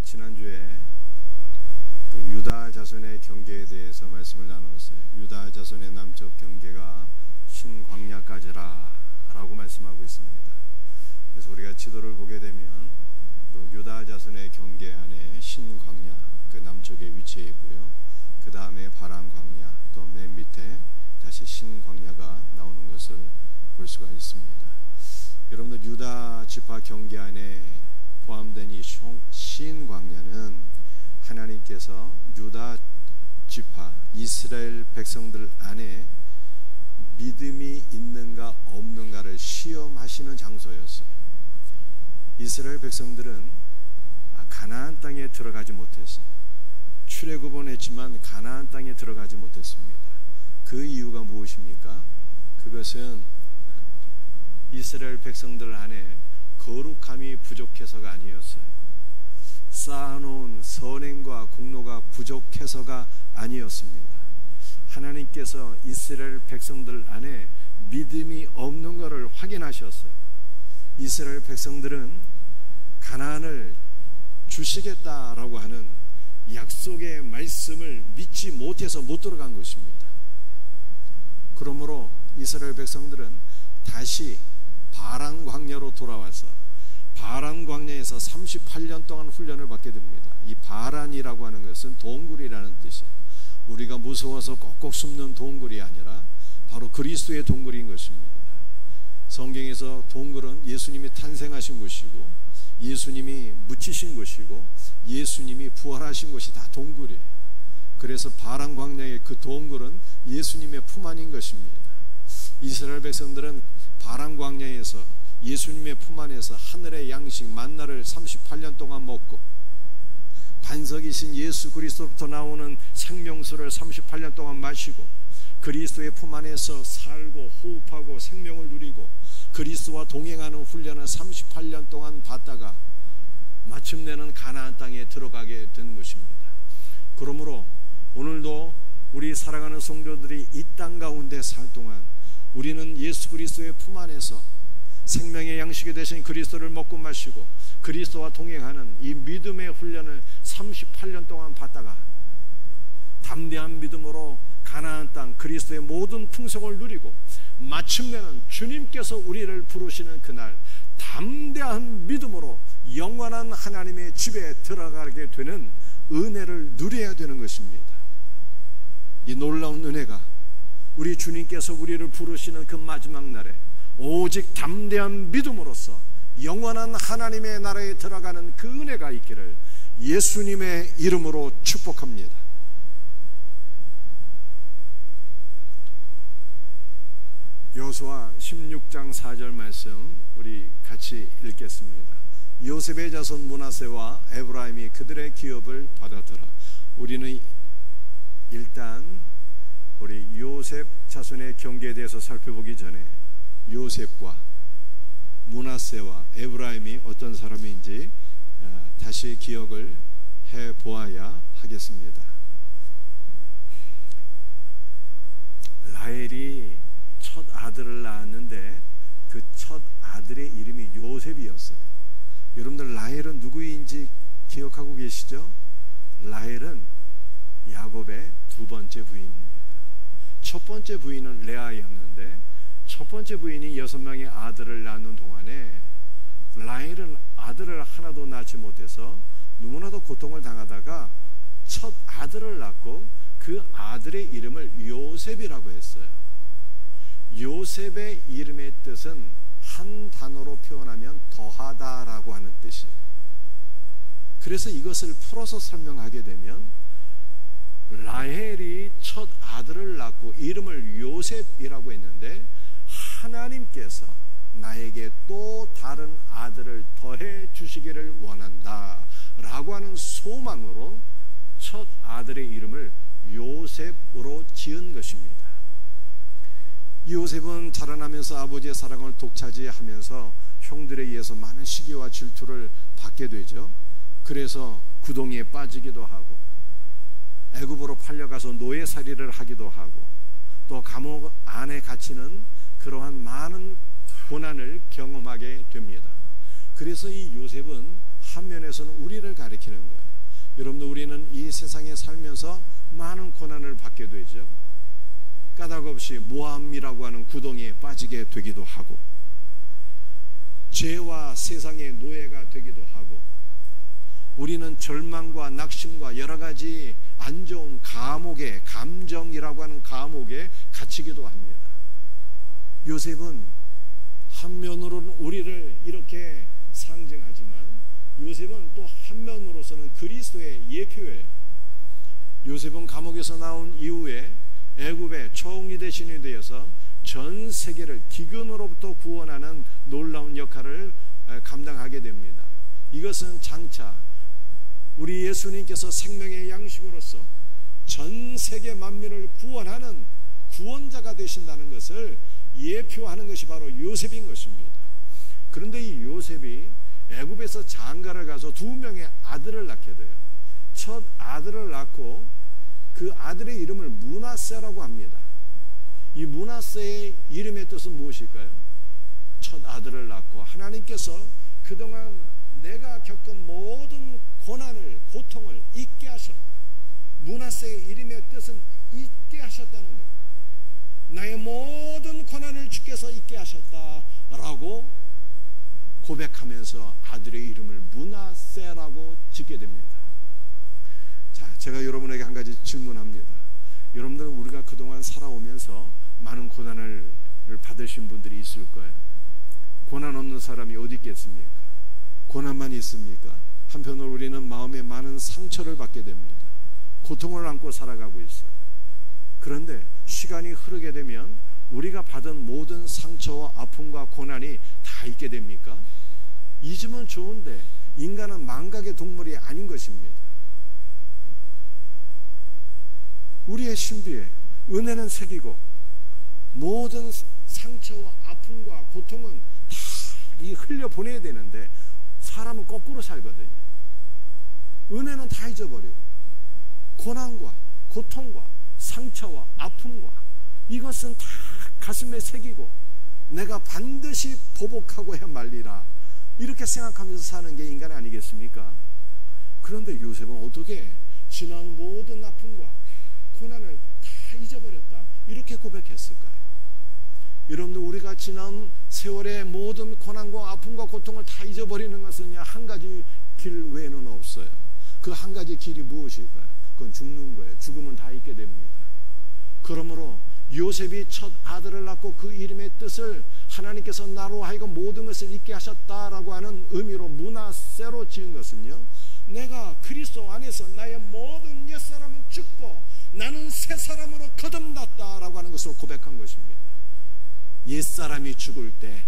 지난주에 그 유다 자손의 경계에 대해서 말씀을 나누었어요. 유다 자손의 남쪽 경계가 신광야까지라 라고 말씀하고 있습니다. 그래서 우리가 지도를 보게 되면 그 유다 자손의 경계 안에 신광야 그 남쪽에 위치해 있고요. 그 다음에 바람 광야, 또 맨 밑에 다시 신광야가 나오는 것을 볼 수가 있습니다. 여러분들 유다 지파 경계 안에 포함된 이 신광야는 하나님께서 유다 지파 이스라엘 백성들 안에 믿음이 있는가 없는가를 시험하시는 장소였어요. 이스라엘 백성들은 가나안 땅에 들어가지 못했어요. 출애굽은 했지만 가나안 땅에 들어가지 못했습니다. 그 이유가 무엇입니까? 그것은 이스라엘 백성들 안에 거룩함이 부족해서가 아니었어요. 쌓아놓은 선행과 공로가 부족해서가 아니었습니다. 하나님께서 이스라엘 백성들 안에 믿음이 없는 것을 확인하셨어요. 이스라엘 백성들은 가나안을 주시겠다라고 하는 약속의 말씀을 믿지 못해서 못 들어간 것입니다. 그러므로 이스라엘 백성들은 다시 바람 광야로 돌아와서 바람 광야에서 38년 동안 훈련을 받게 됩니다. 이 바란이라고 하는 것은 동굴이라는 뜻이에요. 우리가 무서워서 꼭꼭 숨는 동굴이 아니라 바로 그리스도의 동굴인 것입니다. 성경에서 동굴은 예수님이 탄생하신 곳이고 예수님이 묻히신 곳이고 예수님이 부활하신 곳이 다 동굴이에요. 그래서 바람 광야의 그 동굴은 예수님의 품 안인 것입니다. 이스라엘 백성들은 바람 광야에서 예수님의 품 안에서 하늘의 양식 만나를 38년 동안 먹고 반석이신 예수 그리스도로부터 나오는 생명수를 38년 동안 마시고 그리스도의 품 안에서 살고 호흡하고 생명을 누리고 그리스도와 동행하는 훈련을 38년 동안 받다가 마침내는 가나안 땅에 들어가게 된 것입니다. 그러므로 오늘도 우리 사랑하는 성도들이 이 땅 가운데 살 동안 우리는 예수 그리스도의 품 안에서 생명의 양식이 되신 그리스도를 먹고 마시고 그리스도와 동행하는 이 믿음의 훈련을 38년 동안 받다가 담대한 믿음으로 가나안 땅 그리스도의 모든 풍성을 누리고 마침내는 주님께서 우리를 부르시는 그날 담대한 믿음으로 영원한 하나님의 집에 들어가게 되는 은혜를 누려야 되는 것입니다. 이 놀라운 은혜가 우리 주님께서 우리를 부르시는 그 마지막 날에 오직 담대한 믿음으로써 영원한 하나님의 나라에 들어가는 그 은혜가 있기를 예수님의 이름으로 축복합니다. 여호수아 16장 4절 말씀 우리 같이 읽겠습니다. 요셉의 자손 므낫세와 에브라임이 그들의 기업을 받았더라. 우리는 일단 우리 요셉 자손의 경계에 대해서 살펴보기 전에 요셉과 므낫세와 에브라임이 어떤 사람인지 다시 기억을 해보아야 하겠습니다. 라헬이 첫 아들을 낳았는데 그 첫 아들의 이름이 요셉이었어요. 여러분들 라헬은 누구인지 기억하고 계시죠? 라헬은 야곱의 두 번째 부인입니다. 첫 번째 부인은 레아였는데 첫 번째 부인이 6명의 아들을 낳는 동안에 라헬은 아들을 하나도 낳지 못해서 너무나도 고통을 당하다가 첫 아들을 낳고 그 아들의 이름을 요셉이라고 했어요. 요셉의 이름의 뜻은 한 단어로 표현하면 더하다라고 하는 뜻이에요. 그래서 이것을 풀어서 설명하게 되면 라헬이 첫 아들을 낳고 이름을 요셉이라고 했는데 하나님께서 나에게 또 다른 아들을 더해 주시기를 원한다 라고 하는 소망으로 첫 아들의 이름을 요셉으로 지은 것입니다. 요셉은 자라나면서 아버지의 사랑을 독차지하면서 형들에 의해서 많은 시기와 질투를 받게 되죠. 그래서 구덩이에 빠지기도 하고 애굽으로 팔려가서 노예살이를 하기도 하고 또 감옥 안에 갇히는 그러한 많은 고난을 경험하게 됩니다. 그래서 이 요셉은 한면에서는 우리를 가리키는 거예요. 여러분들, 우리는 이 세상에 살면서 많은 고난을 받게 되죠. 까닭없이 모함이라고 하는 구덩이에 빠지게 되기도 하고, 죄와 세상의 노예가 되기도 하고, 우리는 절망과 낙심과 여러 가지 안 좋은 감옥에, 감정이라고 하는 감옥에 갇히기도 합니다. 요셉은 한면으로는 우리를 이렇게 상징하지만 요셉은 또 한면으로서는 그리스도의 예표예요. 요셉은 감옥에서 나온 이후에 애굽의 총리 대신이 되어서 전 세계를 기근으로부터 구원하는 놀라운 역할을 감당하게 됩니다. 이것은 장차 우리 예수님께서 생명의 양식으로서 전 세계 만민을 구원하는 구원자가 되신다는 것을 예표하는 것이 바로 요셉인 것입니다. 그런데 이 요셉이 애굽에서 장가를 가서 2명의 아들을 낳게 돼요. 첫 아들을 낳고 그 아들의 이름을 므낫세라고 합니다. 이 므낫세의 이름의 뜻은 무엇일까요? 첫 아들을 낳고 하나님께서 그동안 내가 겪은 모든 고난을, 고통을 잊게 하셨다. 므낫세의 이름의 뜻은 잊게 하셨다는 거예요. 나의 모든 고난을 주께서 잊게 하셨다라고 고백하면서 아들의 이름을 므낫세라고 짓게 됩니다. 자, 제가 여러분에게 한 가지 질문합니다. 여러분들은 우리가 그동안 살아오면서 많은 고난을 받으신 분들이 있을 거예요. 고난 없는 사람이 어디 있겠습니까? 고난만 있습니까? 한편으로 우리는 마음에 많은 상처를 받게 됩니다. 고통을 안고 살아가고 있어요. 그런데 시간이 흐르게 되면 우리가 받은 모든 상처와 아픔과 고난이 다 잊게 됩니까? 잊으면 좋은데 인간은 망각의 동물이 아닌 것입니다. 우리의 신비에 은혜는 새기고 모든 상처와 아픔과 고통은 다 흘려보내야 되는데 사람은 거꾸로 살거든요. 은혜는 다 잊어버리고 고난과 고통과 상처와 아픔과 이것은 다 가슴에 새기고 내가 반드시 보복하고 해 말리라, 이렇게 생각하면서 사는 게 인간 아니겠습니까? 그런데 요셉은 어떻게 지난 모든 아픔과 고난을 다 잊어버렸다 이렇게 고백했을까요? 여러분들, 우리가 지난 세월의 모든 고난과 아픔과 고통을 다 잊어버리는 것은 한 가지 길 외에는 없어요. 그 한 가지 길이 무엇일까요? 그건 죽는 거예요. 죽으면 다 잊게 됩니다. 그러므로 요셉이 첫 아들을 낳고 그 이름의 뜻을 하나님께서 나로 하여금 모든 것을 잊게 하셨다라고 하는 의미로 므낫세로 지은 것은요, 내가 그리스도 안에서 나의 모든 옛사람은 죽고 나는 새 사람으로 거듭났다라고 하는 것을 고백한 것입니다. 옛사람이 죽을 때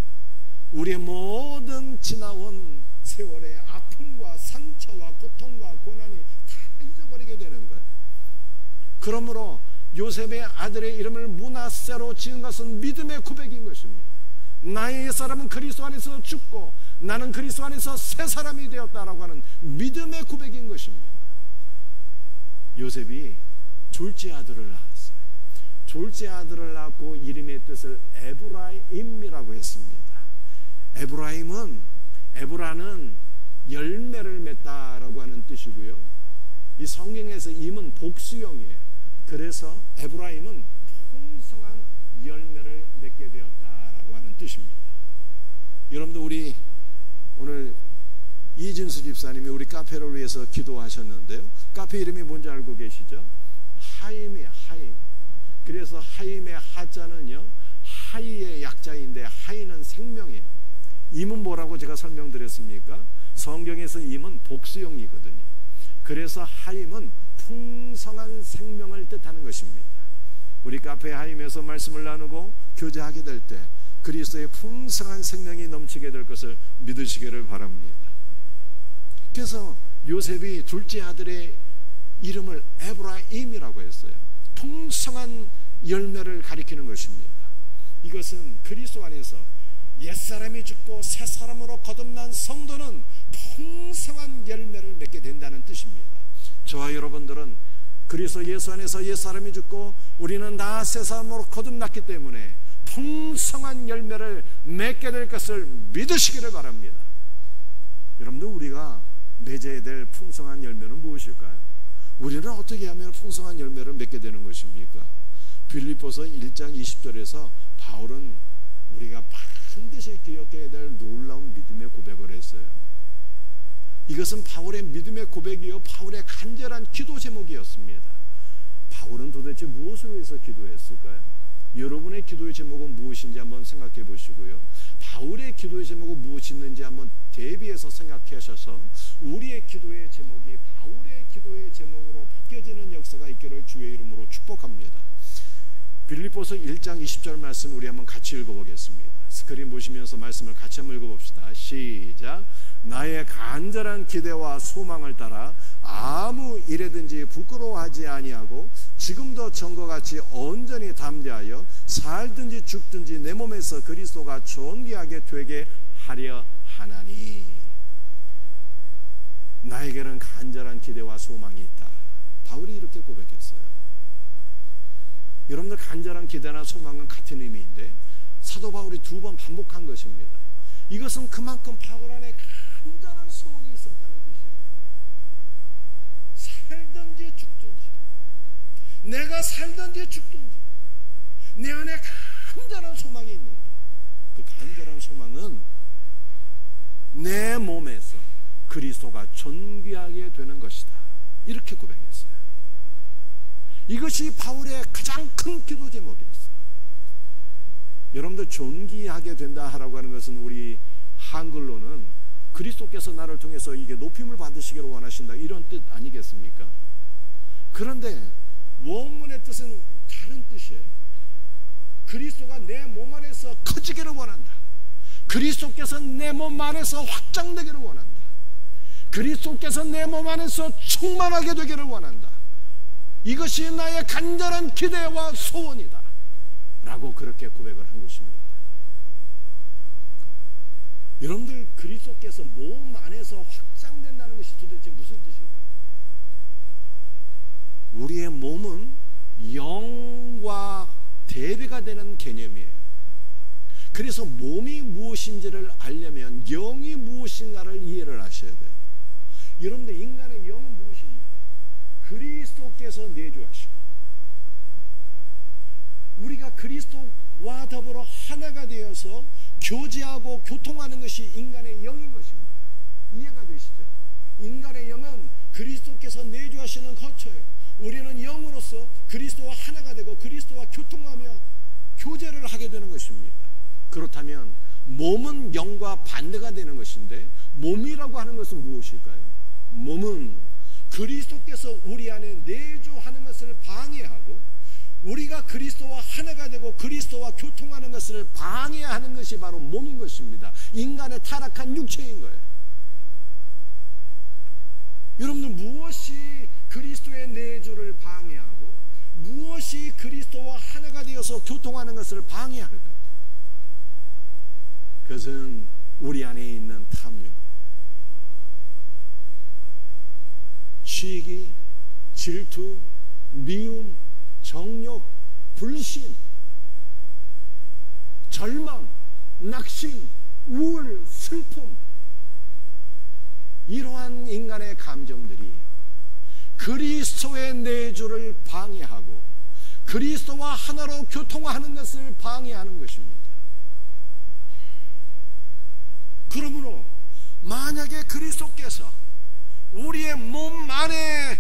우리의 모든 지나온 세월의 아픔과 상처와 고통과 고난이 다 잊어버리게 되는 거예요. 그러므로 요셉의 아들의 이름을 므낫세로 지은 것은 믿음의 고백인 것입니다. 나의 옛사람은 그리스도 안에서 죽고 나는 그리스도 안에서 새 사람이 되었다라고 하는 믿음의 고백인 것입니다. 요셉이 둘째 아들을 낳았어요. 둘째 아들을 낳고 이름의 뜻을 에브라임이라고 했습니다. 에브라는 열매를 맺다라고 하는 뜻이고요. 이 성경에서 임은 복수형이에요. 그래서 에브라임은 풍성한 열매를 맺게 되었다라고 하는 뜻입니다. 여러분들, 우리 오늘 이진수 집사님이 우리 카페를 위해서 기도하셨는데요. 카페 이름이 뭔지 알고 계시죠? 하임이에요. 하임. 그래서 하임의 하자는요, 하이의 약자인데 하이는 생명이에요. 임은 뭐라고 제가 설명드렸습니까? 성경에서 임은 복수형이거든요. 그래서 하임은 풍성한 생명을 뜻하는 것입니다. 우리 카페 하임에서 말씀을 나누고 교제하게 될 때 그리스도의 풍성한 생명이 넘치게 될 것을 믿으시기를 바랍니다. 그래서 요셉이 둘째 아들의 이름을 에브라임이라고 했어요. 풍성한 열매를 가리키는 것입니다. 이것은 그리스도 안에서 옛사람이 죽고 새사람으로 거듭난 성도는 풍성한 열매를 맺게 된다는 뜻입니다. 저와 여러분들은 그리스도 예수 안에서 옛사람이 죽고 우리는 다 새사람으로 거듭났기 때문에 풍성한 열매를 맺게 될 것을 믿으시기를 바랍니다. 여러분들, 우리가 맺어야 될 풍성한 열매는 무엇일까요? 우리는 어떻게 하면 풍성한 열매를 맺게 되는 것입니까? 빌립보서 1장 20절에서 바울은 우리가 반드시 기억해야 될 놀라운 믿음의 고백을 했어요. 이것은 바울의 믿음의 고백이요, 바울의 간절한 기도 제목이었습니다. 바울은 도대체 무엇을 위해서 기도했을까요? 여러분의 기도의 제목은 무엇인지 한번 생각해 보시고요, 바울의 기도의 제목은 무엇이었는지 한번 대비해서 생각하셔서 우리의 기도의 제목이 바울의 기도의 제목으로 바뀌어지는 역사가 있기를 주의 이름으로 축복합니다. 빌립보서 1장 20절 말씀 우리 한번 같이 읽어보겠습니다. 스크린 보시면서 말씀을 같이 한번 읽어봅시다. 시작. 나의 간절한 기대와 소망을 따라 아무 일에든지 부끄러워하지 아니하고 지금도 전과 같이 온전히 담대하여 살든지 죽든지 내 몸에서 그리스도가 존귀하게 되게 하려 하나니. 나에게는 간절한 기대와 소망이 있다. 바울이 이렇게 고백했어요. 여러분들, 간절한 기대나 소망은 같은 의미인데 사도 바울이 2번 반복한 것입니다. 이것은 그만큼 바울 안에 간절한 소원이 있었다는 뜻이에요. 살든지 죽든지, 내가 살든지 죽든지 내 안에 간절한 소망이 있는데, 그 간절한 소망은 내 몸에서 그리스도가 존귀하게 되는 것이다. 이렇게 고백했어요. 이것이 바울의 가장 큰 기도 제목이었어요. 여러분들, 존귀하게 된다 하라고 하는 것은 우리 한글로는 그리스도께서 나를 통해서 이게 높임을 받으시기를 원하신다, 이런 뜻 아니겠습니까? 그런데 원문의 뜻은 다른 뜻이에요. 그리스도가 내 몸 안에서 커지기를 원한다. 그리스도께서 내 몸 안에서 확장되기를 원한다. 그리스도께서 내 몸 안에서 충만하게 되기를 원한다. 이것이 나의 간절한 기대와 소원이다 라고 그렇게 고백을 한 것입니다. 여러분들, 그리스도께서 몸 안에서 확장된다는 것이 도대체 무슨 뜻일까요? 우리의 몸은 영과 대비가 되는 개념이에요. 그래서 몸이 무엇인지를 알려면 영이 무엇인가를 이해를 하셔야 돼요. 여러분들, 인간의 영은 무엇입니까? 그리스도께서 내주하시고 우리가 그리스도와 더불어 하나가 되어서 교제하고 교통하는 것이 인간의 영인 것입니다. 이해가 되시죠? 인간의 영은 그리스도께서 내주하시는 거처예요. 우리는 영으로서 그리스도와 하나가 되고 그리스도와 교통하며 교제를 하게 되는 것입니다. 그렇다면 몸은 영과 반대가 되는 것인데, 몸이라고 하는 것은 무엇일까요? 몸은 그리스도께서 우리 안에 내주하는 것을 방해하고 우리가 그리스도와 하나가 되고 그리스도와 교통하는 것을 방해하는 것이 바로 몸인 것입니다. 인간의 타락한 육체인 거예요. 여러분들, 무엇이 그리스도의 내주를 방해하고 무엇이 그리스도와 하나가 되어서 교통하는 것을 방해할까요? 그것은 우리 안에 있는 탐욕, 시기, 질투, 미움, 정욕, 불신, 절망, 낙심, 우울, 슬픔, 이러한 인간의 감정들이 그리스도의 내주를 방해하고 그리스도와 하나로 교통하는 것을 방해하는 것입니다. 그러므로 만약에 그리스도께서 우리의 몸 안에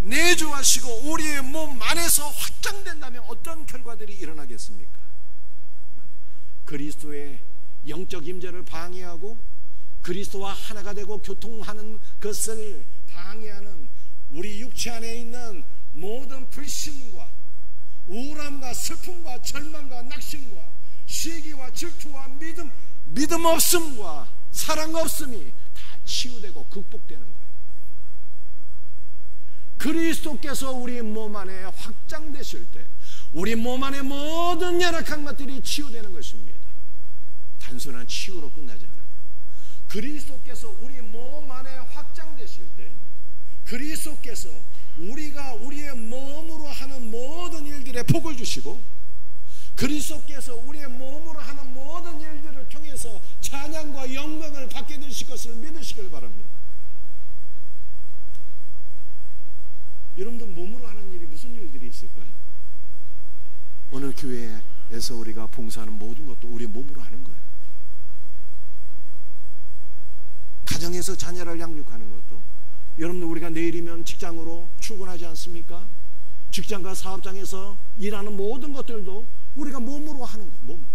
내주하시고 우리의 몸 안에서 확장된다면 어떤 결과들이 일어나겠습니까? 그리스도의 영적 임재를 방해하고 그리스도와 하나가 되고 교통하는 것을 방해하는 우리 육체 안에 있는 모든 불신과 우울함과 슬픔과 절망과 낙심과 시기와 질투와 믿음 없음과 사랑 없음이 다 치유되고 극복되는 거예요. 그리스도께서 우리 몸 안에 확장되실 때 우리 몸 안에 모든 연약한 것들이 치유되는 것입니다. 단순한 치유로 끝나지 않아요. 그리스도께서 우리 몸 안에 확장되실 때 그리스도께서 우리가 우리의 몸으로 하는 모든 일들에 복을 주시고 그리스도께서 우리의 몸으로 하는 모든 일들을 통해서 찬양과 영광을 받게 되실 것을 믿으시길 바랍니다. 있을까요? 오늘 교회에서 우리가 봉사하는 모든 것도 우리 몸으로 하는 거예요. 가정에서 자녀를 양육하는 것도, 여러분들 우리가 내일이면 직장으로 출근하지 않습니까? 직장과 사업장에서 일하는 모든 것들도 우리가 몸으로 하는 거예요. 몸.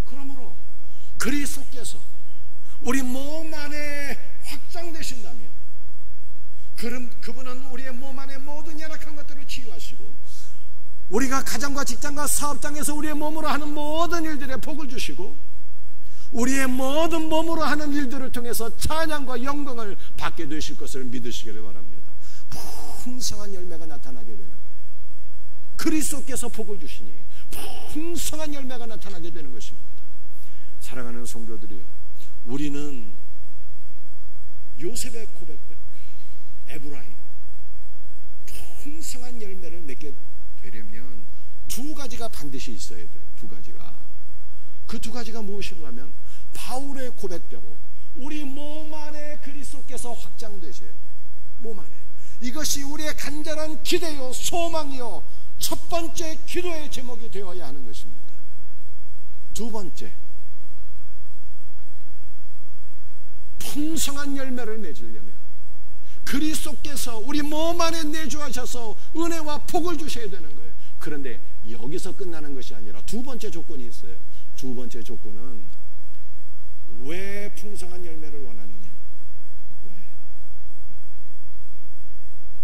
그러므로 그리스도께서 우리 몸 안에 확장되신다면 그분은 우리의 몸 안에 모든 연약한 것들을 치유하시고, 우리가 가정과 직장과 사업장에서 우리의 몸으로 하는 모든 일들에 복을 주시고, 우리의 모든 몸으로 하는 일들을 통해서 찬양과 영광을 받게 되실 것을 믿으시기를 바랍니다. 풍성한 열매가 나타나게 되는, 그리스도께서 복을 주시니 풍성한 열매가 나타나게 되는 것입니다. 사랑하는 성도들이여, 우리는 요셉의 고백대로 에브라임 풍성한 열매를 맺게 되려면 두 가지가 반드시 있어야 돼요. 두 가지가. 그 두 가지가 무엇인가 하면 바울의 고백대로 우리 몸 안에 그리스도께서 확장되셔야 돼요. 몸 안에. 이것이 우리의 간절한 기대요 소망이요 첫 번째 기도의 제목이 되어야 하는 것입니다. 두 번째, 풍성한 열매를 맺으려면 그리스도께서 우리 몸 안에 내주하셔서 은혜와 복을 주셔야 되는 거예요. 그런데 여기서 끝나는 것이 아니라 두 번째 조건이 있어요. 두 번째 조건은 왜 풍성한 열매를 원하느냐? 왜?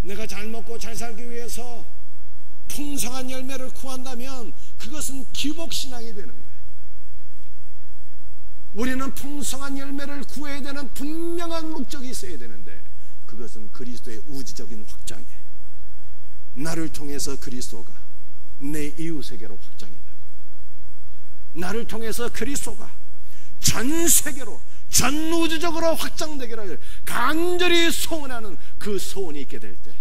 내가 잘 먹고 잘 살기 위해서 풍성한 열매를 구한다면 그것은 기복신앙이 되는 거예요. 우리는 풍성한 열매를 구해야 되는 분명한 목적이 있어야 되는데, 그것은 그리스도의 우주적인 확장이에요. 나를 통해서 그리스도가 내 이웃에게로 확장이 되고, 나를 통해서 그리스도가 전 세계로 전 우주적으로 확장되기를 간절히 소원하는 그 소원이 있게 될 때,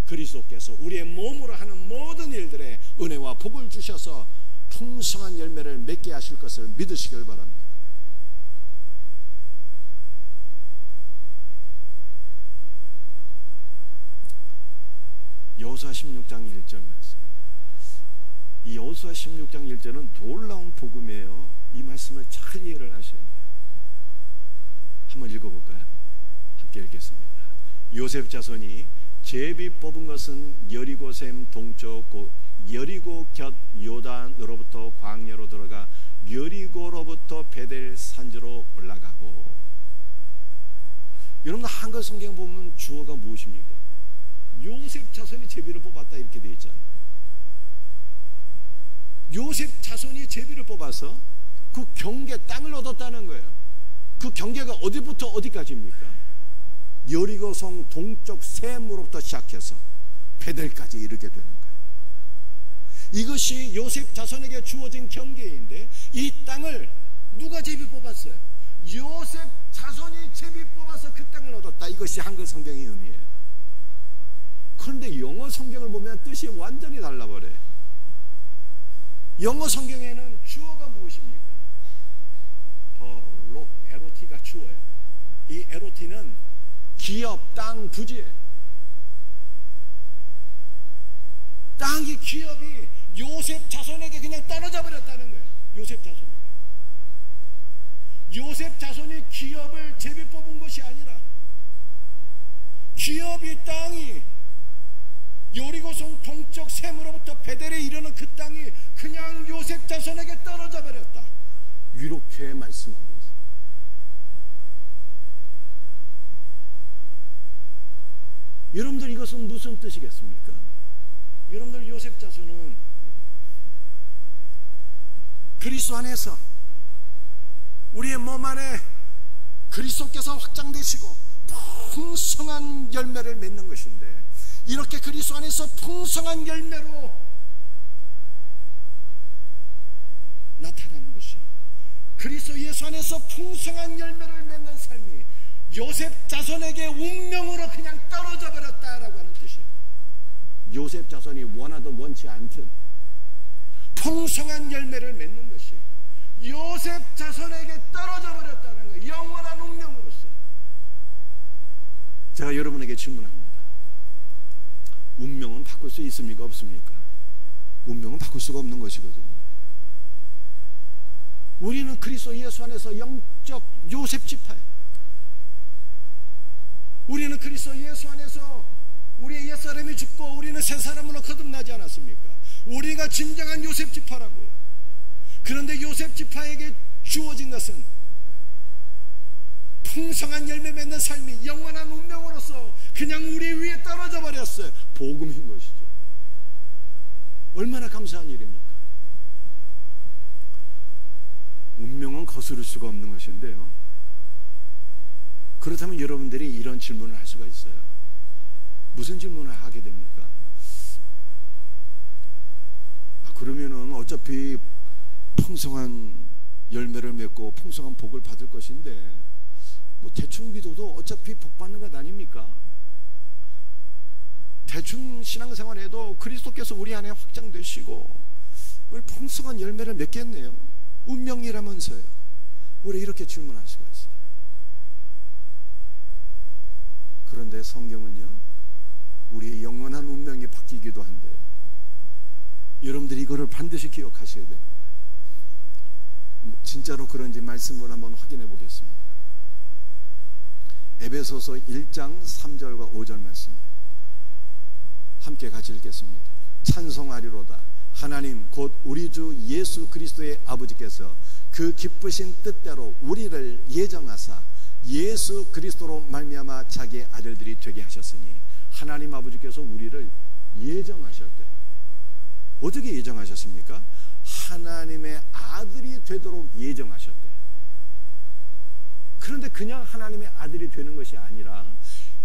그리스도께서 우리의 몸으로 하는 모든 일들에 은혜와 복을 주셔서 풍성한 열매를 맺게 하실 것을 믿으시길 바랍니다. 여호수아 16장 1절 말씀. 이 여호수아 16장 1절은 놀라운 복음이에요. 이 말씀을 잘 이해를 하셔야 돼요. 한번 읽어볼까요? 함께 읽겠습니다. 요셉 자손이 제비 뽑은 것은 여리고 샘 동쪽 곧 여리고 곁 요단으로부터 광야로 들어가 여리고로부터 베델 산지로 올라가고. 여러분 한글 성경 보면 주어가 무엇입니까? 요셉 자손이 제비를 뽑았다 이렇게 되어 있잖아요. 요셉 자손이 제비를 뽑아서 그 경계 땅을 얻었다는 거예요. 그 경계가 어디부터 어디까지입니까? 여리고성 동쪽 샘으로부터 시작해서 베델까지 이르게 되는 거예요. 이것이 요셉 자손에게 주어진 경계인데, 이 땅을 누가 제비 뽑았어요? 요셉 자손이 제비 뽑아서 그 땅을 얻었다. 이것이 한글 성경의 의미예요. 그런데 영어 성경을 보면 뜻이 완전히 달라버려요. 영어 성경에는 주어가 무엇입니까? 더 에로티가 주어예요. 이 에로티는 기업, 땅, 부지예요. 땅이 기업이 요셉 자손에게 그냥 떨어져 버렸다는 거예요. 요셉 자손에게. 요셉 자손이 기업을 제비 뽑은 것이 아니라 기업이 땅이 여리고성 동쪽 샘으로부터 베델에 이르는 그 땅이 그냥 요셉 자손에게 떨어져 버렸다. 이렇게 말씀하고 있어요. 여러분들 이것은 무슨 뜻이겠습니까? 여러분들 요셉 자손은 그리스도 안에서 우리의 몸 안에 그리스도께서 확장되시고 풍성한 열매를 맺는 것인데, 이렇게 그리스도 안에서 풍성한 열매로 나타나는 것이, 그리스도 예수 안에서 풍성한 열매를 맺는 삶이 요셉 자손에게 운명으로 그냥 떨어져 버렸다라고 하는 뜻이에요. 요셉 자손이 원하든 원치 않든 풍성한 열매를 맺는 것이 요셉 자손에게 떨어져 버렸다는 거예요. 영원한 운명으로서. 제가 여러분에게 질문합니다. 운명은 바꿀 수 있습니까? 없습니까? 운명은 바꿀 수가 없는 것이거든요. 우리는 그리스도 예수 안에서 영적 요셉 지파예요. 우리는 그리스도 예수 안에서 우리의 옛사람이 죽고 우리는 새 사람으로 거듭나지 않았습니까? 우리가 진정한 요셉 지파라고요. 그런데 요셉 지파에게 주어진 것은 풍성한 열매 맺는 삶이 영원한 운명으로서 그냥 우리 위에 떨어져 버렸어요. 복음인 것이죠. 얼마나 감사한 일입니까? 운명은 거스를 수가 없는 것인데요, 그렇다면 여러분들이 이런 질문을 할 수가 있어요. 무슨 질문을 하게 됩니까? 그러면은 어차피 풍성한 열매를 맺고 풍성한 복을 받을 것인데 뭐 대충 믿어도 어차피 복 받는 것 아닙니까? 대충 신앙생활해도 그리스도께서 우리 안에 확장되시고 우리 풍성한 열매를 맺겠네요. 운명이라면서요. 우리 이렇게 질문할 수가 있어요. 그런데 성경은요, 우리의 영원한 운명이 바뀌기도 한데요, 여러분들이 이거를 반드시 기억하셔야 돼요. 진짜로 그런지 말씀을 한번 확인해 보겠습니다. 에베소서 1장 3절과 5절 말씀 함께 같이 읽겠습니다. 찬송하리로다. 하나님 곧 우리 주 예수 그리스도의 아버지께서 그 기쁘신 뜻대로 우리를 예정하사 예수 그리스도로 말미암아 자기의 아들들이 되게 하셨으니, 하나님 아버지께서 우리를 예정하셨대요. 어떻게 예정하셨습니까? 하나님의 아들이 되도록 예정하셨대요. 그런데 그냥 하나님의 아들이 되는 것이 아니라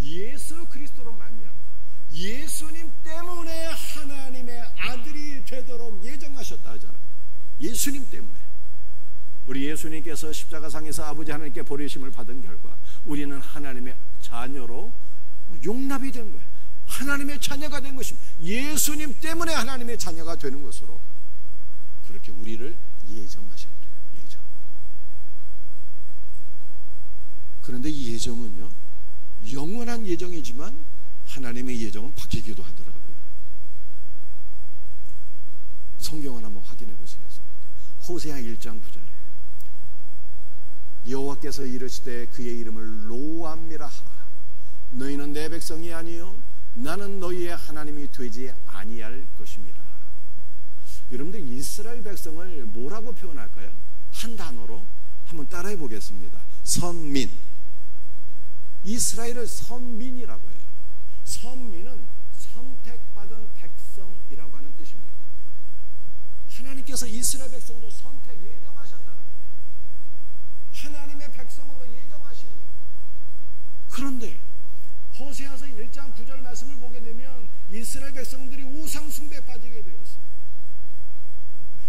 예수 그리스도로 말미암아 예수님 때문에 하나님의 아들이 되도록 예정하셨다 하잖아요. 예수님 때문에. 우리 예수님께서 십자가상에서 아버지 하나님께 버리심을 받은 결과 우리는 하나님의 자녀로 용납이 된 거예요. 하나님의 자녀가 된 것입니다. 예수님 때문에 하나님의 자녀가 되는 것으로 그렇게 우리를 예정하셨대요. 예정. 그런데 이 예정은요, 영원한 예정이지만 하나님의 예정은 바뀌기도 하더라고요. 성경을 한번 확인해 보시겠습니다. 호세아 1장 9절에 여호와께서 이르시되 그의 이름을 로암미라 하라. 너희는 내 백성이 아니요 나는 너희의 하나님이 되지 아니할 것입니다. 여러분들 이스라엘 백성을 뭐라고 표현할까요? 한 단어로 한번 따라해 보겠습니다. 선민. 이스라엘을 선민이라고 해요. 선민은 선택받은 백성이라고 하는 뜻입니다. 하나님께서 이스라엘 백성으로 선택 예정하셨다는 거예요. 하나님의 백성으로 예정하십니다. 그런데 호세아서 1장 9절 말씀을 보게 되면 이스라엘 백성들이 우상 숭배에 빠지게 되었어요.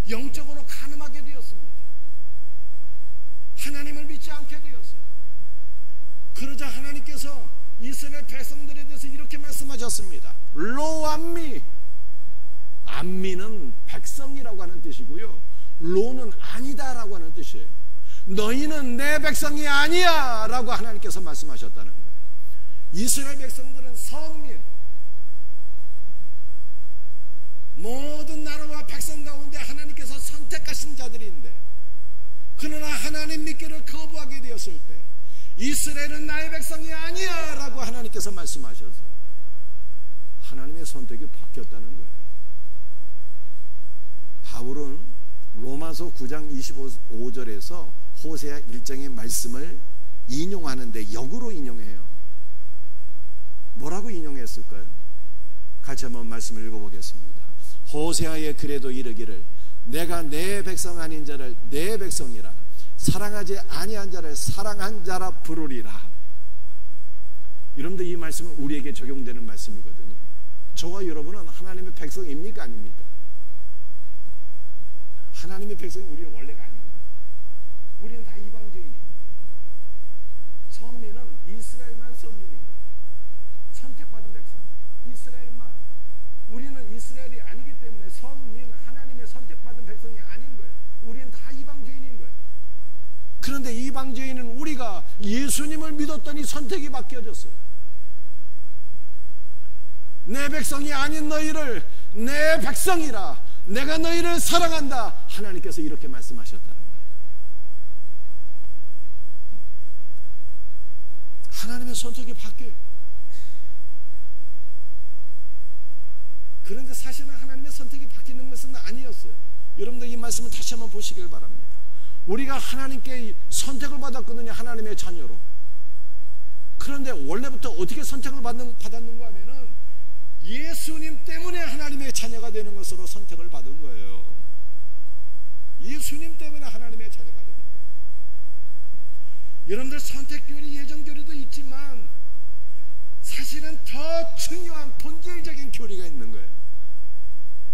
영적으로 간음하게 되었습니다. 하나님을 믿지 않게 되었어요. 그러자 하나님께서 이스라엘 백성들에 대해서 이렇게 말씀하셨습니다. 로암미. 암미는 백성이라고 하는 뜻이고요, 로는 아니다라고 하는 뜻이에요. 너희는 내 백성이 아니야 라고 하나님께서 말씀하셨다는 거예요. 이스라엘 백성들은 선민, 모든 나라와 백성 가운데 하나님께서 선택하신 자들인데, 그러나 하나님 믿기를 거부하게 되었을 때 이스라엘은 나의 백성이 아니야 라고 하나님께서 말씀하셔서 하나님의 선택이 바뀌었다는 거예요. 바울은 로마서 9장 25절에서 호세아 1장의 말씀을 인용하는데 역으로 인용해요. 뭐라고 인용했을까요? 같이 한번 말씀을 읽어보겠습니다. 호세아의 글에도 이르기를 내가 내 백성 아닌 자를 내 백성이라, 사랑하지 아니한 자를 사랑한 자라 부르리라. 여러분들 이 말씀은 우리에게 적용되는 말씀이거든요. 저와 여러분은 하나님의 백성입니까 아닙니까? 하나님의 백성이 우리는 원래가 아니거든요. 우리는 다 이방주의입니다. 선민은 이스라엘만 선민인 거예요. 선택받은 백성 이스라엘만. 우리는 이스라엘이 아니기 때문에 선민, 하나님의 선택받은 백성이 아닌 거예요. 우리는 다 이방주의인인 거예요. 그런데 이방주의는 우리가 예수님을 믿었더니 선택이 바뀌어졌어요. 내 백성이 아닌 너희를 내 백성이라, 내가 너희를 사랑한다, 하나님께서 이렇게 말씀하셨다는 거예요. 하나님의 선택이 바뀌어요. 그런데 사실은 하나님의 선택이 바뀌는 것은 아니었어요. 여러분들 이 말씀을 다시 한번 보시길 바랍니다. 우리가 하나님께 선택을 받았거든요, 하나님의 자녀로. 그런데 원래부터 어떻게 선택을 받았는가 하면은 예수님 때문에 하나님의 자녀가 되는 것으로 선택을 받은 거예요. 예수님 때문에 하나님의 자녀가 되는 거예요. 여러분들 선택교리, 예정교리도 있지만 사실은 더 중요한 본질적인 교리가 있는 거예요.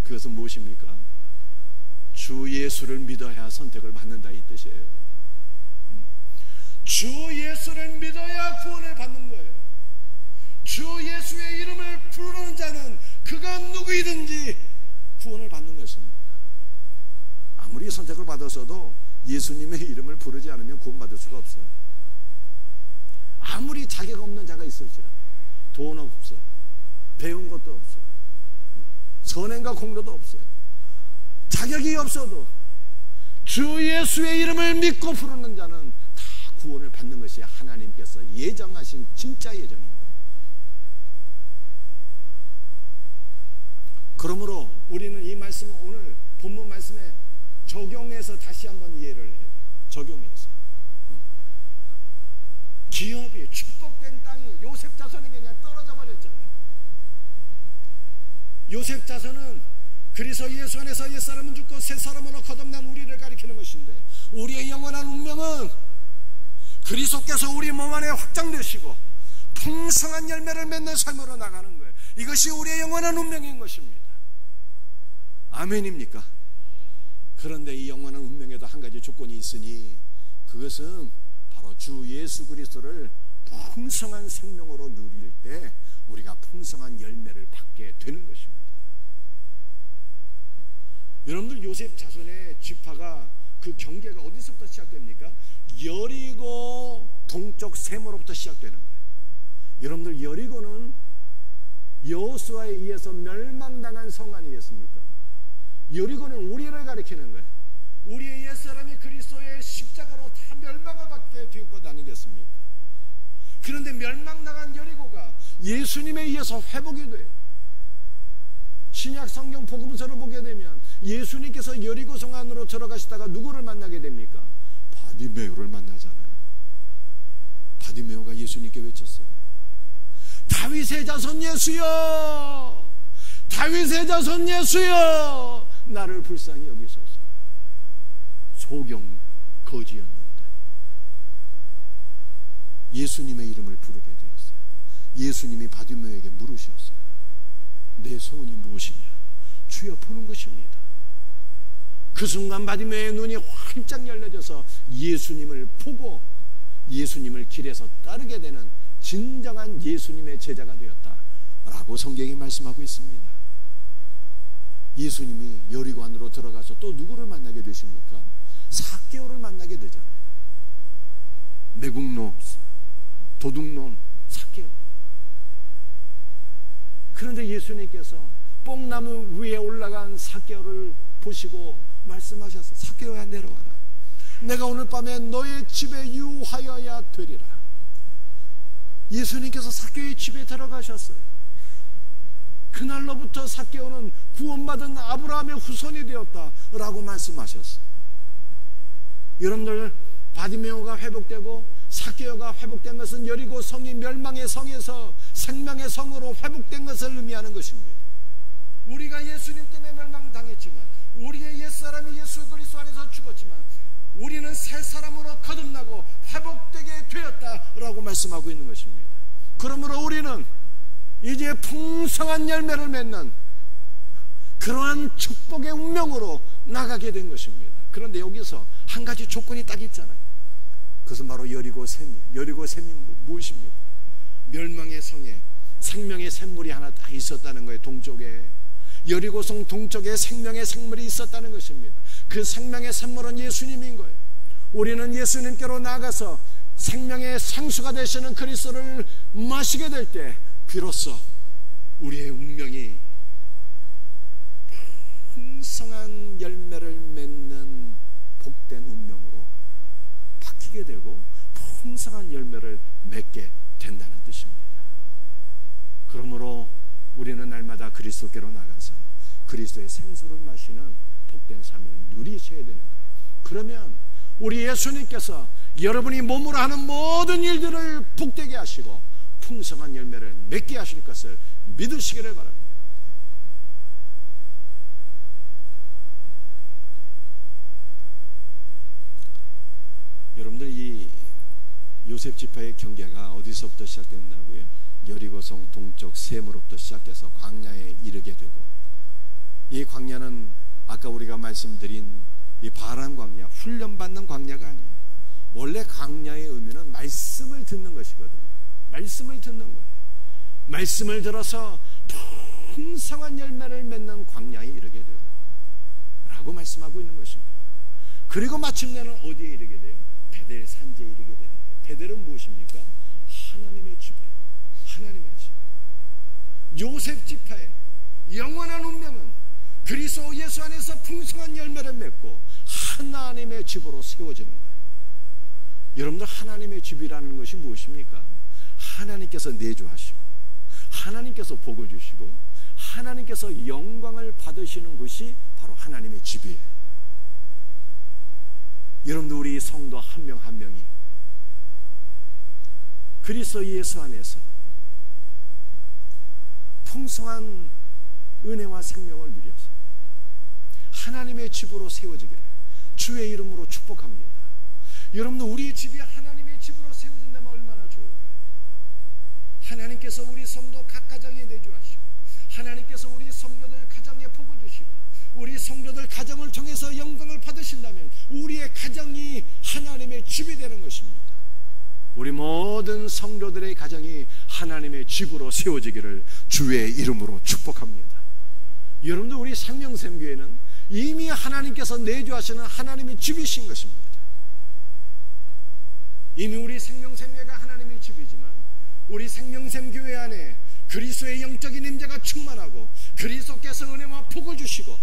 그것은 무엇입니까? 주 예수를 믿어야 선택을 받는다, 이 뜻이에요. 주 예수를 믿어야 구원을 받는 거예요. 주 예수의 이름을 부르는 자는 그가 누구이든지 구원을 받는 것입니다. 아무리 선택을 받았어도 예수님의 이름을 부르지 않으면 구원받을 수가 없어요. 아무리 자격 없는 자가 있을지라도, 돈 없어요, 배운 것도 없어요, 선행과 공로도 없어요, 자격이 없어도 주 예수의 이름을 믿고 부르는 자는 다 구원을 받는 것이 하나님께서 예정하신 진짜 예정인 거예요. 그러므로 우리는 이 말씀을 오늘 본문 말씀에 적용해서 다시 한번 이해를 해요. 적용해서 기업이, 축복된 땅이 요셉 자손에게 그냥 떨어져 버렸잖아요. 요셉 자손은 그리스도 예수 안에서 옛사람은 죽고 새사람으로 거듭난 우리를 가리키는 것인데, 우리의 영원한 운명은 그리스도께서 우리 몸 안에 확장되시고 풍성한 열매를 맺는 삶으로 나가는 거예요. 이것이 우리의 영원한 운명인 것입니다. 아멘입니까? 그런데 이 영원한 운명에도 한 가지 조건이 있으니, 그것은 바로 주 예수 그리스도를 풍성한 생명으로 누릴 때 우리가 풍성한 열매를 받게 되는 것입니다. 여러분들 요셉 자손의 지파가 그 경계가 어디서부터 시작됩니까? 여리고 동쪽 세모로부터 시작되는 거예요. 여러분들 여리고는 여호수아에 의해서 멸망당한 성 아니겠습니까? 여리고는 우리를 가리키는 거예요. 우리의 옛사람이 그리스도의 십자가로 다 멸망을 받게 된 것 아니겠습니까? 그런데 멸망당한 여리고가 예수님에 의해서 회복이 돼요. 신약 성경 복음서를 보게 되면 예수님께서 여리고성 안으로 들어가시다가 누구를 만나게 됩니까? 바디메오를 만나잖아요. 바디메오가 예수님께 외쳤어요. 다윗의 자손 예수여, 다윗의 자손 예수여, 나를 불쌍히 여기소서. 소경 거지였는데 예수님의 이름을 부르게 되었어요. 예수님이 바디메오에게 물으셨어요. 내 소원이 무엇이냐? 주여 보는 것입니다. 그 순간 바디메오의 눈이 활짝 열려져서 예수님을 보고 예수님을 길에서 따르게 되는 진정한 예수님의 제자가 되었다라고 성경이 말씀하고 있습니다. 예수님이 여리고 안으로 들어가서 또 누구를 만나게 되십니까? 삭개오를 만나게 되잖아요. 매국노, 도둑놈 삭개오. 그런데 예수님께서 뽕나무 위에 올라간 삭개오를 보시고 말씀하셨어요. 삭개오야, 내려와라. 내가 오늘 밤에 너의 집에 유하여야 되리라. 예수님께서 삭개오의 집에 들어가셨어요. 그날로부터 삭개오는 구원받은 아브라함의 후손이 되었다라고 말씀하셨어요. 여러분들, 바디메오가 회복되고 삭개오가 회복된 것은 여리고 성이 멸망의 성에서 생명의 성으로 회복된 것을 의미하는 것입니다. 우리가 예수님 때문에 멸망당했지만, 우리의 옛사람이 예수 그리스도 안에서 죽었지만 우리는 새 사람으로 거듭나고 회복되게 되었다라고 말씀하고 있는 것입니다. 그러므로 우리는 이제 풍성한 열매를 맺는 그러한 축복의 운명으로 나가게 된 것입니다. 그런데 여기서 한 가지 조건이 딱 있잖아요. 그것은 바로 여리고 샘이에요. 여리고 샘이 무엇입니까? 멸망의 성에 생명의 샘물이 하나 딱 있었다는 거예요. 동쪽에 여리고성 동쪽에 생명의 샘물이 있었다는 것입니다. 그 생명의 샘물은 예수님인 거예요. 우리는 예수님께로 나가서 생명의 생수가 되시는 그리스도를 마시게 될 때 비로소 우리의 운명이 풍성한 열매를 맺는 복된 운명으로 바뀌게 되고 풍성한 열매를 맺게 된다는 뜻입니다. 그러므로 우리는 날마다 그리스도께로 나가서 그리스도의 생수를 마시는 복된 삶을 누리셔야 되는 거예요. 그러면 우리 예수님께서 여러분이 몸으로 하는 모든 일들을 복되게 하시고 풍성한 열매를 맺게 하실 것을 믿으시기를 바랍니다. 여러분들, 이 요셉 지파의 경계가 어디서부터 시작된다고요? 여리고성 동쪽 셈으로부터 시작해서 광야에 이르게 되고, 이 광야는 아까 우리가 말씀드린 이 바란 광야, 훈련받는 광야가 아니에요. 원래 광야의 의미는 말씀을 듣는 것이거든요. 말씀을 듣는 거예요. 말씀을 들어서 풍성한 열매를 맺는 광야에 이르게 되고 라고 말씀하고 있는 것입니다. 그리고 마침내는 어디에 이르게 돼요? 베델 산지에 이르게 되는데, 베델은 무엇입니까? 하나님의 집이에요. 하나님의 집. 요셉 지파의 영원한 운명은 그리스도 예수 안에서 풍성한 열매를 맺고 하나님의 집으로 세워지는 거예요. 여러분들, 하나님의 집이라는 것이 무엇입니까? 하나님께서 내주하시고 하나님께서 복을 주시고 하나님께서 영광을 받으시는 것이 바로 하나님의 집이에요. 여러분들, 우리 성도 한 명 한 명이 그리스도 예수 안에서 풍성한 은혜와 생명을 누려서 하나님의 집으로 세워지기를 주의 이름으로 축복합니다. 여러분들, 우리 집이 하나님의 집으로 세워진다면 얼마나 좋을까요? 하나님께서 우리 성도 각 가정에 내주하시고 하나님께서 우리 성도들 가정에 복을 주시고 우리 성도들 가정을 통해서 영광을 받으신다면 우리의 가정이 하나님의 집이 되는 것입니다. 우리 모든 성도들의 가정이 하나님의 집으로 세워지기를 주의 이름으로 축복합니다. 여러분들, 우리 생명샘교회는 이미 하나님께서 내주하시는 하나님의 집이신 것입니다. 이미 우리 생명샘교회가 하나님의 집이지만 우리 생명샘교회 안에 그리스도의 영적인 임재가 충만하고 그리스도께서 은혜와 복을 주시고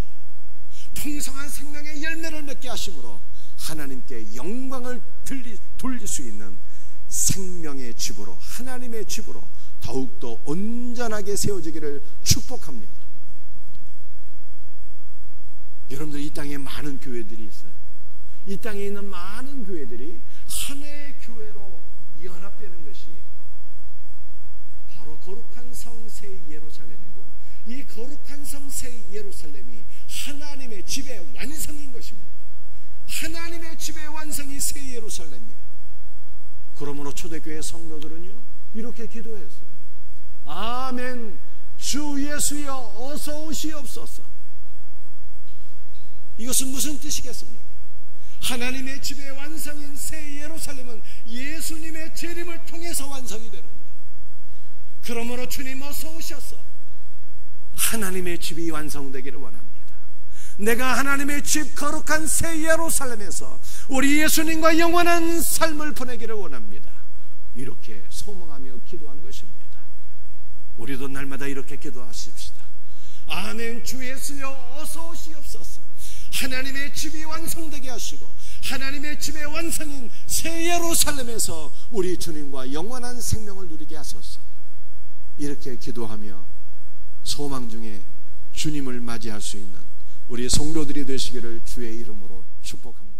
풍성한 생명의 열매를 맺게 하심으로 하나님께 영광을 돌릴 수 있는 생명의 집으로, 하나님의 집으로 더욱더 온전하게 세워지기를 축복합니다. 여러분들, 이 땅에 많은 교회들이 있어요. 이 땅에 있는 많은 교회들이 하나의 교회로 연합되는 것이 바로 거룩한 성 새 예루살렘이고, 이 거룩한 성 새 예루살렘이 하나님의 집의 완성인 것입니다. 하나님의 집의 완성이 새 예루살렘이에요. 그러므로 초대교회 성도들은요, 이렇게 기도했어요. 아멘. 주 예수여 어서 오시옵소서. 이것은 무슨 뜻이겠습니까? 하나님의 집의 완성인 새 예루살렘은 예수님의 재림을 통해서 완성이 되는 거예요. 그러므로 주님 어서 오셔서 하나님의 집이 완성되기를 원합니다. 내가 하나님의 집 거룩한 새 예루살렘에서 우리 예수님과 영원한 삶을 보내기를 원합니다. 이렇게 소망하며 기도한 것입니다. 우리도 날마다 이렇게 기도하십시다. 아멘. 주 예수여 어서 오시옵소서. 하나님의 집이 완성되게 하시고 하나님의 집의 완성인 새 예루살렘에서 우리 주님과 영원한 생명을 누리게 하소서. 이렇게 기도하며 소망 중에 주님을 맞이할 수 있는 우리 성도들이 되시기를 주의 이름으로 축복합니다.